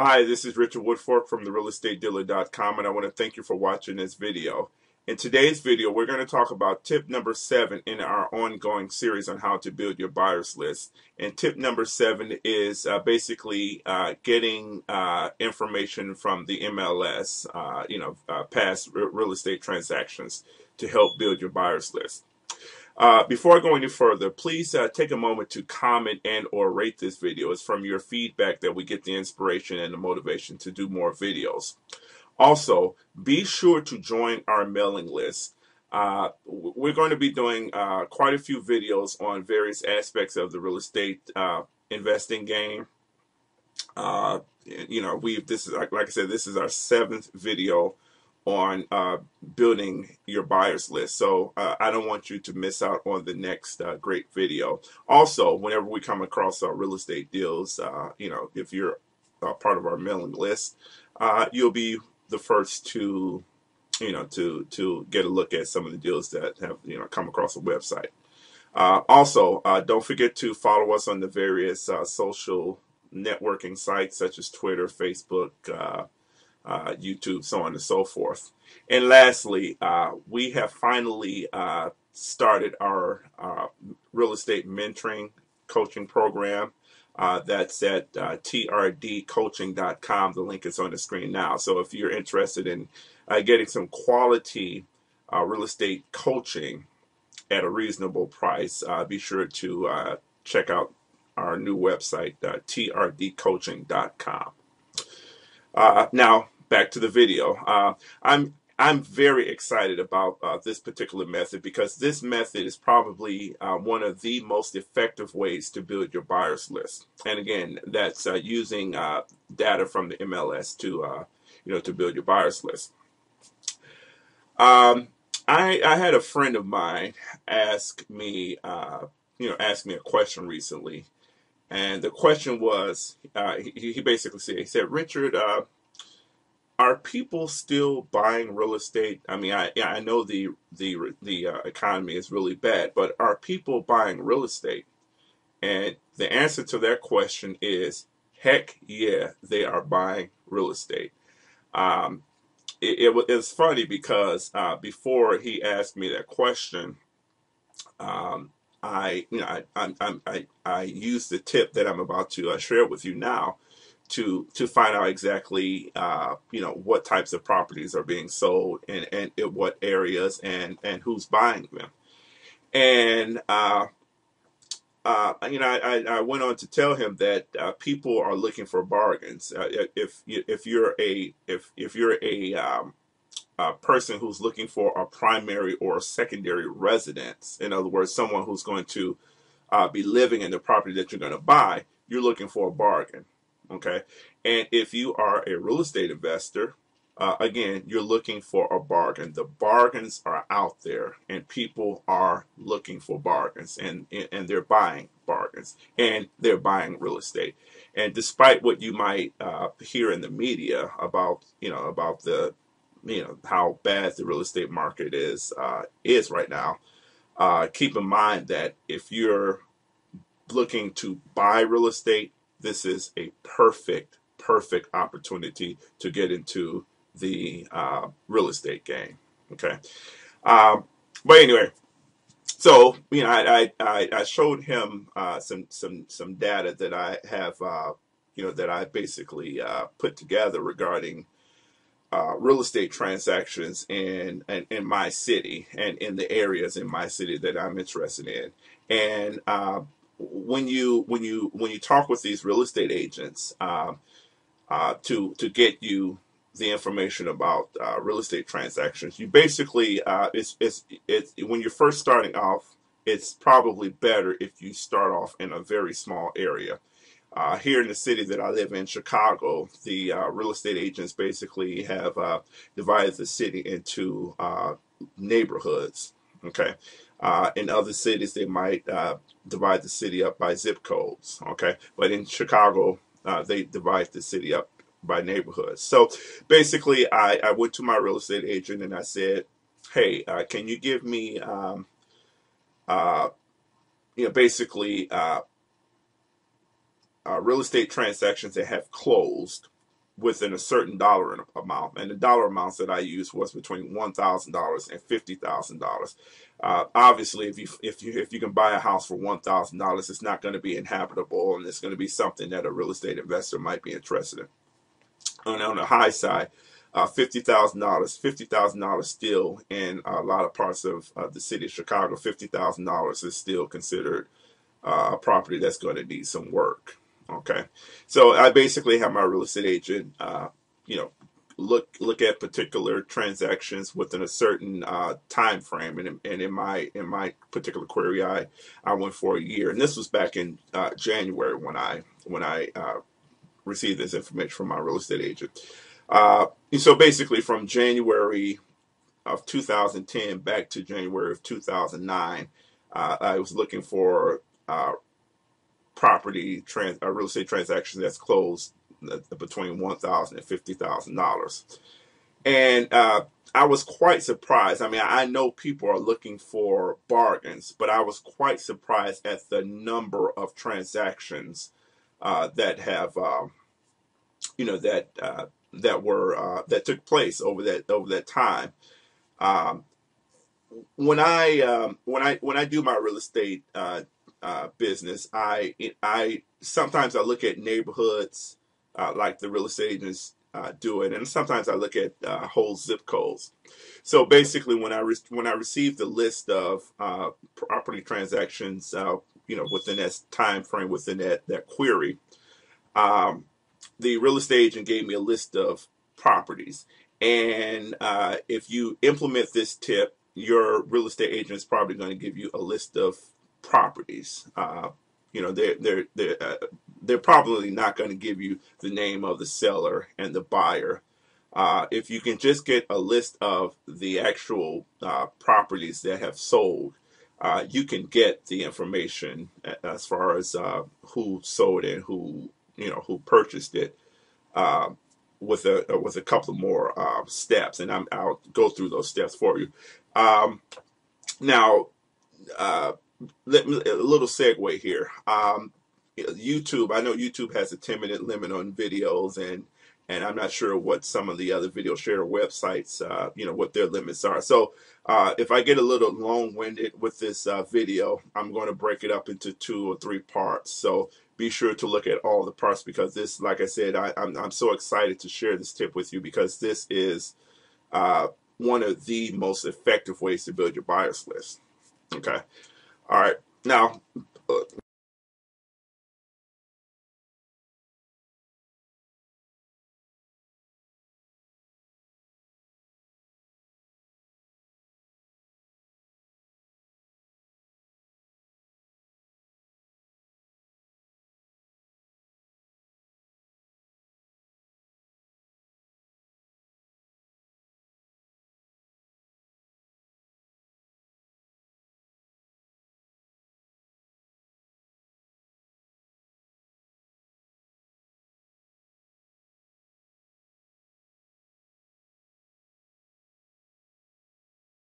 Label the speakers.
Speaker 1: Hi, this is Richard Woodfork from therealestatedealer.com, and I want to thank you for watching this video. In today's video, we're going to talk about tip number 7 in our ongoing series on how to build your buyer's list. And tip number 7 is basically getting information from the MLS, past real estate transactions to help build your buyer's list. Before I go any further, please take a moment to comment and or rate this video. It's from your feedback that we get the inspiration and the motivation to do more videos. Also, be sure to join our mailing list. We're going to be doing quite a few videos on various aspects of the real estate investing game. This is like I said, this is our 7th video on building your buyer's list. So I don't want you to miss out on the next great video. Also, whenever we come across our real estate deals, if you're part of our mailing list, you'll be the first to get a look at some of the deals that have come across the website. Also, don't forget to follow us on the various social networking sites such as Twitter, Facebook, YouTube, so on and so forth. And lastly, we have finally started our real estate mentoring coaching program. That's at trdcoaching.com. The link is on the screen now. So if you're interested in getting some quality real estate coaching at a reasonable price, be sure to check out our new website, trdcoaching.com. Now, back to the video. I'm very excited about this particular method because this method is probably one of the most effective ways to build your buyer's list. And again, that's using data from the MLS to build your buyer's list. I had a friend of mine ask me a question recently, and the question was, he basically said, Richard, are people still buying real estate? I mean, I know the economy is really bad, but are people buying real estate? And the answer to that question is, heck yeah, they are buying real estate. It's funny because before he asked me that question, I used the tip that I'm about to share with you now to find out exactly what types of properties are being sold and in what areas and who's buying them. And I went on to tell him that people are looking for bargains. If you're a person who's looking for a primary or a secondary residence, in other words, someone who's going to be living in the property that you're going to buy, you're looking for a bargain. Okay. And if you are a real estate investor, again, you're looking for a bargain. The bargains are out there and people are looking for bargains and they're buying bargains and they're buying real estate. And despite what you might hear in the media about the, how bad the real estate market is right now, keep in mind that if you're looking to buy real estate, this is a perfect opportunity to get into the real estate game. Okay. But anyway, so I showed him some data that I have that I basically put together regarding real estate transactions in my city and in the areas in my city that I'm interested in. And when you talk with these real estate agents to get you the information about real estate transactions, you basically it's when you're first starting off, it's probably better if you start off in a very small area. Here in the city that I live in, Chicago, the real estate agents basically have divided the city into neighborhoods. Okay. In other cities, they might divide the city up by zip codes. Okay. But in Chicago, they divide the city up by neighborhoods. So basically, I went to my real estate agent and I said, hey, can you give me, basically, real estate transactions that have closed within a certain dollar amount, and the dollar amounts that I used was between $1,000 and $50,000. Obviously, if you can buy a house for $1,000, it's not going to be inhabitable, and it's going to be something that a real estate investor might be interested in. On the high side, $50,000 still in a lot of parts of the city of Chicago. $50,000 is still considered a property that's going to need some work. Okay, so I basically have my real estate agent, you know, look at particular transactions within a certain time frame, and in my particular query, I went for a year, and this was back in January when I received this information from my real estate agent. So basically, from January of 2010 back to January of 2009, I was looking for real estate transactions that's closed between $1,000 and $50,000, and I was quite surprised. I mean, I know people are looking for bargains, but I was quite surprised at the number of transactions that have that took place over that time. Um, when I do my real estate business, I sometimes I look at neighborhoods like the real estate agents do it, and sometimes I look at whole zip codes. So basically, when I received the list of property transactions, within that time frame, within that query, um, the real estate agent gave me a list of properties. And if you implement this tip, your real estate agent is probably going to give you a list of properties. They're probably not going to give you the name of the seller and the buyer. If you can just get a list of the actual properties that have sold, you can get the information as far as who sold it, who purchased it, uh, with a couple more steps, and I'll go through those steps for you. Um, Now, uh, a little segue here. YouTube. I know YouTube has a 10-minute limit on videos, and I'm not sure what some of the other video share websites, what their limits are. So if I get a little long-winded with this video, I'm going to break it up into 2 or 3 parts. So be sure to look at all the parts, because this, like I said, I'm so excited to share this tip with you, because this is uh, one of the most effective ways to build your buyers list. Okay. All right. Now,